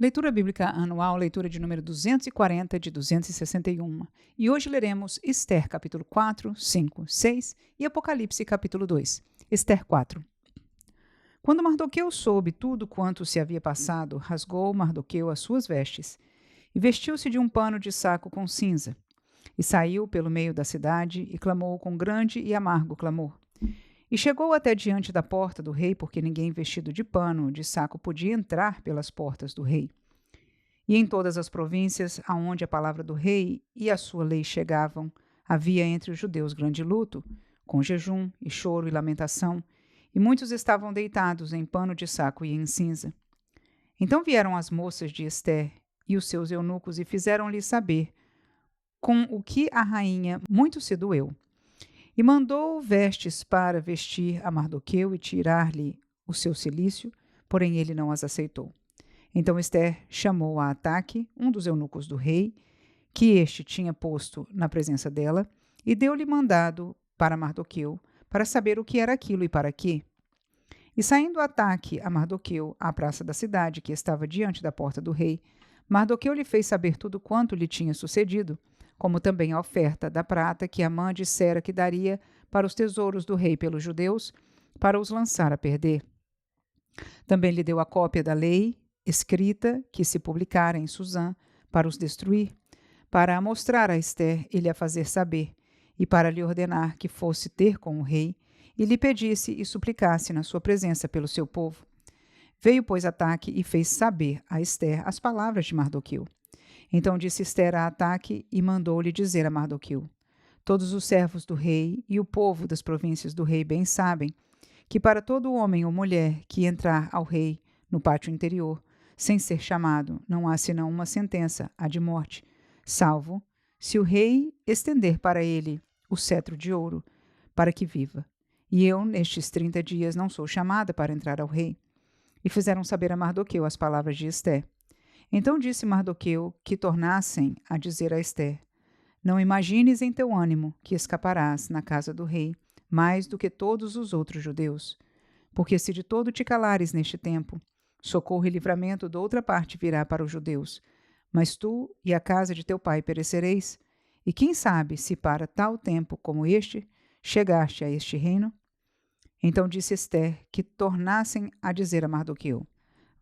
Leitura Bíblica Anual, leitura de número 240 de 261. E hoje leremos Ester, capítulo 4, 5, 6 e Apocalipse, capítulo 2. Ester 4. Quando Mardoqueu soube tudo quanto se havia passado, rasgou Mardoqueu as suas vestes e vestiu-se de um pano de saco com cinza. E saiu pelo meio da cidade e clamou com grande e amargo clamor. E chegou até diante da porta do rei, porque ninguém vestido de pano de saco podia entrar pelas portas do rei. E em todas as províncias aonde a palavra do rei e a sua lei chegavam, havia entre os judeus grande luto, com jejum e choro e lamentação, e muitos estavam deitados em pano de saco e em cinza. Então vieram as moças de Ester e os seus eunucos e fizeram-lhe saber com o que a rainha muito se doeu. E mandou vestes para vestir a Mardoqueu e tirar-lhe o seu cilício, porém ele não as aceitou. Então Ester chamou a Ataque, um dos eunucos do rei, que este tinha posto na presença dela, e deu-lhe mandado para Mardoqueu, para saber o que era aquilo e para quê. E saindo Ataque a Mardoqueu à praça da cidade, que estava diante da porta do rei, Mardoqueu lhe fez saber tudo quanto lhe tinha sucedido, como também a oferta da prata que Amã dissera que daria para os tesouros do rei pelos judeus, para os lançar a perder. Também lhe deu a cópia da lei escrita que se publicara em Susã para os destruir, para a mostrar a Ester e lhe a fazer saber, e para lhe ordenar que fosse ter com o rei, e lhe pedisse e suplicasse na sua presença pelo seu povo. Veio, pois, Ataque e fez saber a Ester as palavras de Mardoqueu. Então disse Ester a Ataque e mandou-lhe dizer a Mardoqueu: Todos os servos do rei e o povo das províncias do rei bem sabem que para todo homem ou mulher que entrar ao rei no pátio interior, sem ser chamado, não há senão uma sentença, a de morte, salvo se o rei estender para ele o cetro de ouro, para que viva. E eu, nestes 30 dias, não sou chamada para entrar ao rei. E fizeram saber a Mardoqueu as palavras de Ester. Então disse Mardoqueu que tornassem a dizer a Ester: Não imagines em teu ânimo que escaparás na casa do rei, mais do que todos os outros judeus. Porque se de todo te calares neste tempo, socorro e livramento de outra parte virá para os judeus. Mas tu e a casa de teu pai perecereis. E quem sabe se para tal tempo como este chegaste a este reino? Então disse Ester que tornassem a dizer a Mardoqueu: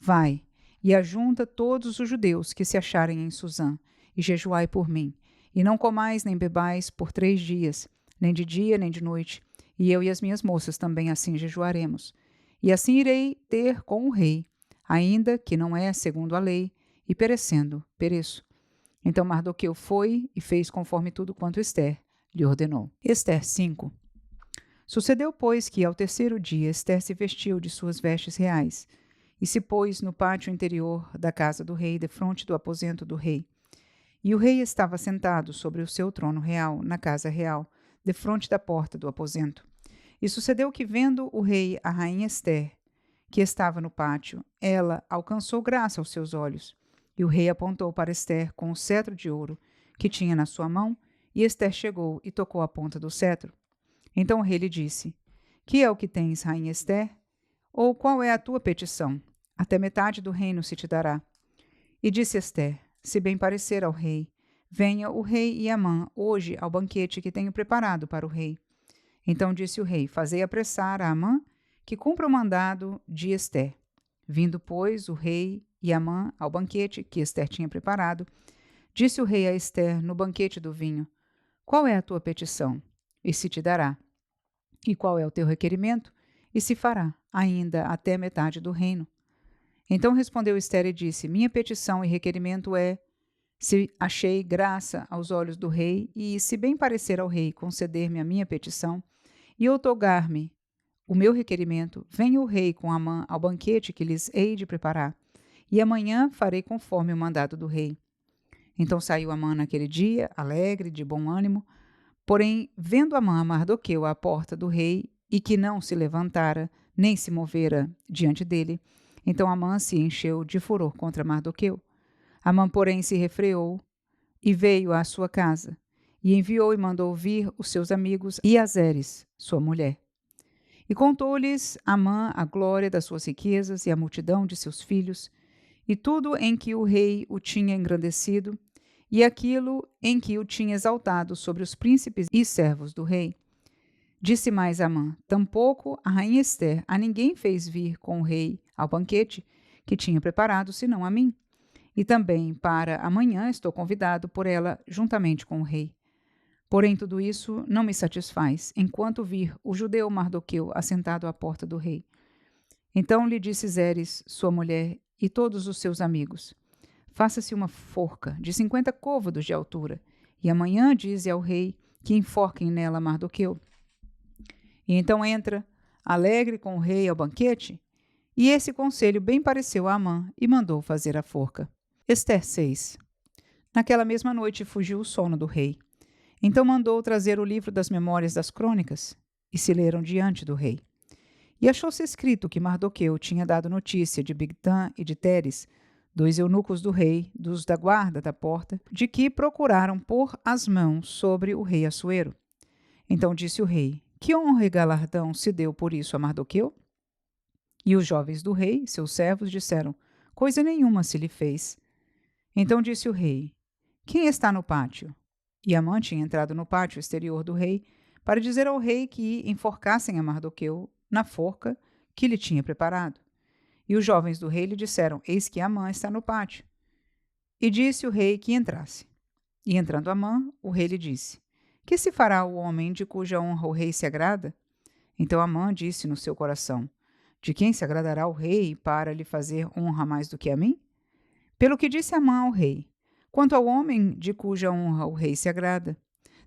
Vai, e ajunta todos os judeus que se acharem em Susã, e jejuai por mim, e não comais nem bebais por 3 dias, nem de dia nem de noite, e eu e as minhas moças também assim jejuaremos. E assim irei ter com o rei, ainda que não é segundo a lei, e perecendo, pereço. Então Mardoqueu foi e fez conforme tudo quanto Ester lhe ordenou. Ester 5. Sucedeu, pois, que ao terceiro dia Ester se vestiu de suas vestes reais, e se pôs no pátio interior da casa do rei, defronte do aposento do rei. E o rei estava sentado sobre o seu trono real, na casa real, defronte da porta do aposento. E sucedeu que, vendo o rei a rainha Ester, que estava no pátio, ela alcançou graça aos seus olhos. E o rei apontou para Ester com o cetro de ouro que tinha na sua mão, e Ester chegou e tocou a ponta do cetro. Então o rei lhe disse: Que é o que tens, rainha Ester? Ou qual é a tua petição? Até metade do reino se te dará. E disse Ester: Se bem parecer ao rei, venha o rei e Amã hoje ao banquete que tenho preparado para o rei. Então disse o rei: Fazei apressar a Amã que cumpra o mandado de Ester. Vindo, pois, o rei e Amã ao banquete que Ester tinha preparado, disse o rei a Ester no banquete do vinho: Qual é a tua petição? E se te dará. E qual é o teu requerimento? E se fará, ainda até metade do reino. Então respondeu Ester e disse: Minha petição e requerimento é: se achei graça aos olhos do rei, e se bem parecer ao rei conceder-me a minha petição, e outorgar-me o meu requerimento, venha o rei com Amã ao banquete que lhes hei de preparar, e amanhã farei conforme o mandado do rei. Então saiu Amã naquele dia, alegre, de bom ânimo, porém, vendo Amã a Mardoqueu à porta do rei, e que não se levantara, nem se movera diante dele, então Amã se encheu de furor contra Mardoqueu. Amã, porém, se refreou e veio à sua casa, e enviou e mandou vir os seus amigos e Azeres, sua mulher. E contou-lhes Amã a glória das suas riquezas e a multidão de seus filhos, e tudo em que o rei o tinha engrandecido, e aquilo em que o tinha exaltado sobre os príncipes e servos do rei. Disse mais Amã: tampouco a rainha Ester a ninguém fez vir com o rei ao banquete que tinha preparado, senão a mim. E também para amanhã estou convidado por ela juntamente com o rei. Porém, tudo isso não me satisfaz, enquanto vir o judeu Mardoqueu assentado à porta do rei. Então lhe disse Zeres, sua mulher, e todos os seus amigos: faça-se uma forca de 50 côvados de altura, e amanhã dize ao rei que enforquem nela Mardoqueu. E então entra, alegre com o rei ao banquete, e esse conselho bem pareceu a Amã, e mandou fazer a forca. Ester 6. Naquela mesma noite fugiu o sono do rei. Então mandou trazer o livro das memórias das crônicas, e se leram diante do rei. E achou-se escrito que Mardoqueu tinha dado notícia de Bigtã e de Teres, 2 eunucos do rei, dos da guarda da porta, de que procuraram pôr as mãos sobre o rei Assuero. Então disse o rei: que honra e galardão se deu por isso a Mardoqueu? E os jovens do rei, seus servos, disseram: coisa nenhuma se lhe fez. Então disse o rei: quem está no pátio? E Amã tinha entrado no pátio exterior do rei para dizer ao rei que enforcassem a Mardoqueu na forca que lhe tinha preparado. E os jovens do rei lhe disseram: eis que Amã está no pátio. E disse o rei que entrasse. E entrando Amã, o rei lhe disse: que se fará o homem de cuja honra o rei se agrada? Então Amã disse no seu coração: de quem se agradará o rei para lhe fazer honra mais do que a mim? Pelo que disse Amã ao rei: quanto ao homem de cuja honra o rei se agrada,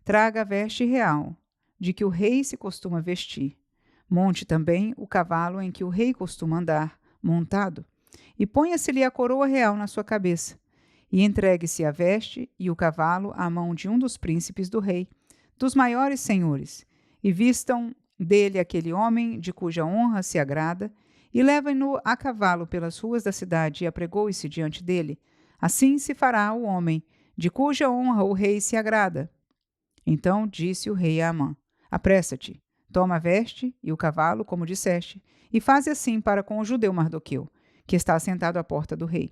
traga a veste real, de que o rei se costuma vestir. Monte também o cavalo em que o rei costuma andar, montado, e ponha-se-lhe a coroa real na sua cabeça, e entregue-se a veste e o cavalo à mão de um dos príncipes do rei, dos maiores senhores, e vistam dele aquele homem de cuja honra se agrada, e levem-no a cavalo pelas ruas da cidade e apregoe-se diante dele. Assim se fará o homem de cuja honra o rei se agrada. Então disse o rei a Amã: apressa-te, toma a veste e o cavalo, como disseste, e faze assim para com o judeu Mardoqueu, que está assentado à porta do rei.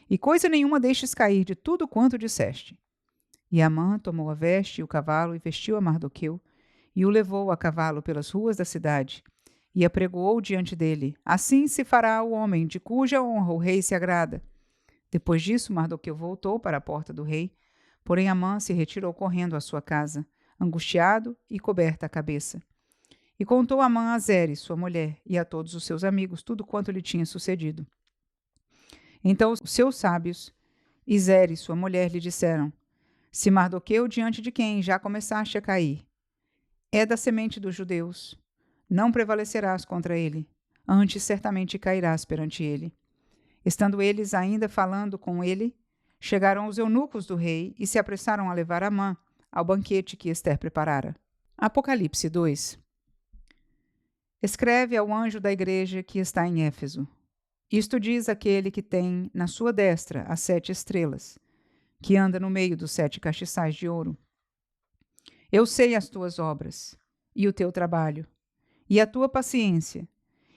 E coisa nenhuma deixes cair de tudo quanto disseste. E Amã tomou a veste e o cavalo e vestiu a Mardoqueu, e o levou a cavalo pelas ruas da cidade, e apregoou diante dele. Assim se fará o homem de cuja honra o rei se agrada. Depois disso, Mardoqueu voltou para a porta do rei, porém Amã se retirou correndo à sua casa, angustiado e coberta a cabeça. E contou Amã a Zeres, sua mulher, e a todos os seus amigos tudo quanto lhe tinha sucedido. Então os seus sábios e Zeres, sua mulher, lhe disseram: se Mardoqueu, diante de quem já começaste a cair, é da semente dos judeus, não prevalecerás contra ele, antes certamente cairás perante ele. Estando eles ainda falando com ele, chegaram os eunucos do rei e se apressaram a levar Amã ao banquete que Ester preparara. Apocalipse 2. Escreve ao anjo da igreja que está em Éfeso: isto diz aquele que tem na sua destra as 7 estrelas, que anda no meio dos 7 castiçais de ouro. Eu sei as tuas obras, e o teu trabalho, e a tua paciência,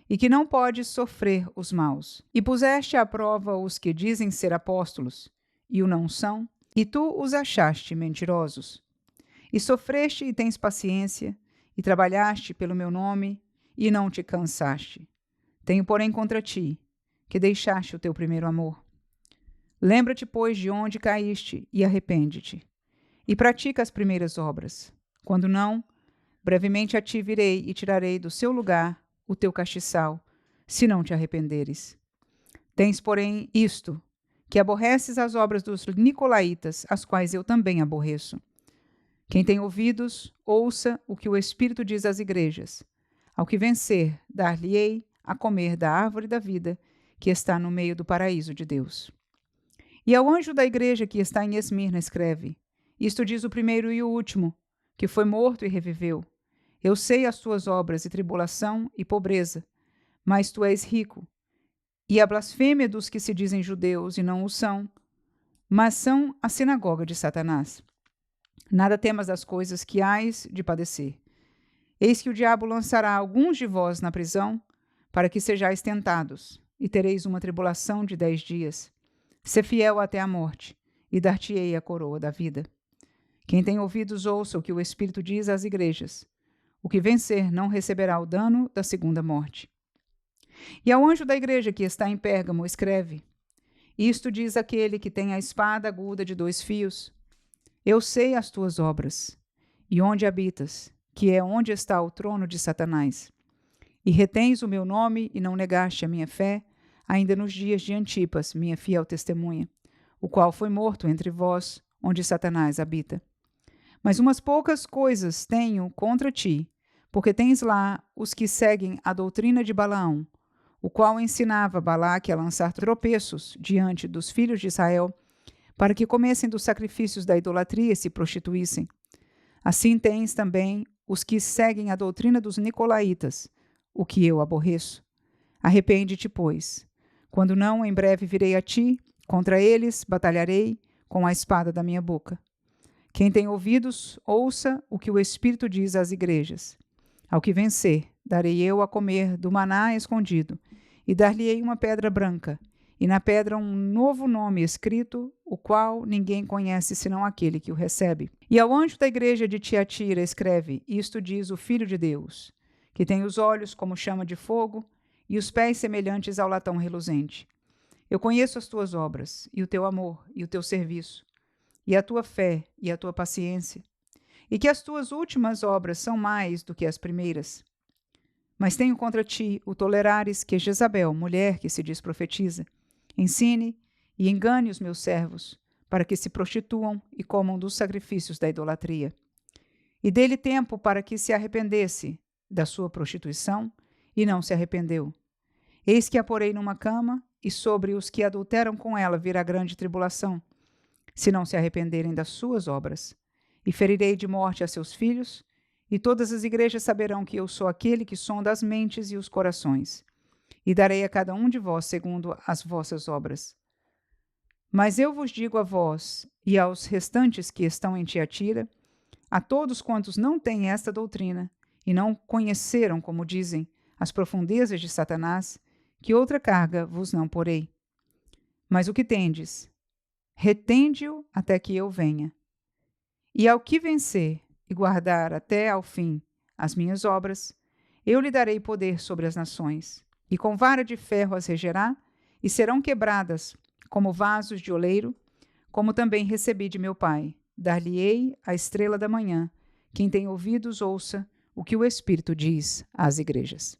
e que não podes sofrer os maus. E puseste à prova os que dizem ser apóstolos, e o não são, e tu os achaste mentirosos. E sofreste e tens paciência, e trabalhaste pelo meu nome, e não te cansaste. Tenho, porém, contra ti, que deixaste o teu primeiro amor. Lembra-te, pois, de onde caíste, e arrepende-te. E pratica as primeiras obras. Quando não, brevemente a ti virei e tirarei do seu lugar o teu castiçal, se não te arrependeres. Tens, porém, isto, que aborreces as obras dos nicolaítas, as quais eu também aborreço. Quem tem ouvidos, ouça o que o Espírito diz às igrejas. Ao que vencer, dar-lhe-ei a comer da árvore da vida, que está no meio do paraíso de Deus. E ao anjo da igreja que está em Esmirna escreve: isto diz o primeiro e o último, que foi morto e reviveu. Eu sei as tuas obras e tribulação e pobreza, mas tu és rico. E a blasfêmia dos que se dizem judeus e não o são, mas são a sinagoga de Satanás. Nada temas das coisas que hás de padecer. Eis que o diabo lançará alguns de vós na prisão, para que sejais tentados, e tereis uma tribulação de 10 dias. Sê fiel até a morte, e dar-te-ei a coroa da vida. Quem tem ouvidos, ouça o que o Espírito diz às igrejas. O que vencer não receberá o dano da segunda morte. E ao anjo da igreja que está em Pérgamo, escreve: Isto diz aquele que tem a espada aguda de 2 fios. Eu sei as tuas obras, e onde habitas, que é onde está o trono de Satanás. E retens o meu nome e não negaste a minha fé, ainda nos dias de Antipas, minha fiel testemunha, o qual foi morto entre vós, onde Satanás habita. Mas umas poucas coisas tenho contra ti, porque tens lá os que seguem a doutrina de Balaão, o qual ensinava Balaque a lançar tropeços diante dos filhos de Israel, para que comessem dos sacrifícios da idolatria e se prostituíssem. Assim tens também os que seguem a doutrina dos nicolaítas, o que eu aborreço. Arrepende-te, pois. Quando não, em breve virei a ti, contra eles batalharei com a espada da minha boca. Quem tem ouvidos, ouça o que o Espírito diz às igrejas. Ao que vencer, darei eu a comer do maná escondido, e dar-lhe-ei uma pedra branca, e na pedra um novo nome escrito, o qual ninguém conhece senão aquele que o recebe. E ao anjo da igreja de Tiatira escreve: Isto diz o Filho de Deus, que tem os olhos como chama de fogo e os pés semelhantes ao latão reluzente. Eu conheço as tuas obras, e o teu amor, e o teu serviço, e a tua fé, e a tua paciência, e que as tuas últimas obras são mais do que as primeiras. Mas tenho contra ti o tolerares que Jezabel, mulher que se diz profetiza, ensine e engane os meus servos, para que se prostituam e comam dos sacrifícios da idolatria. E dê-lhe tempo para que se arrependesse da sua prostituição, e não se arrependeu. Eis que a porei numa cama, e sobre os que adulteram com ela virá grande tribulação, se não se arrependerem das suas obras. E ferirei de morte a seus filhos, e todas as igrejas saberão que eu sou aquele que sonda as mentes e os corações. E darei a cada um de vós segundo as vossas obras. Mas eu vos digo a vós e aos restantes que estão em Tiatira, a todos quantos não têm esta doutrina, e não conheceram, como dizem, as profundezas de Satanás, que outra carga vos não porei. Mas o que tendes? Retende-o até que eu venha. E ao que vencer e guardar até ao fim as minhas obras, eu lhe darei poder sobre as nações, e com vara de ferro as regerá, e serão quebradas como vasos de oleiro, como também recebi de meu Pai. Dar-lhe-ei a estrela da manhã. Quem tem ouvidos, ouça o que o Espírito diz às igrejas.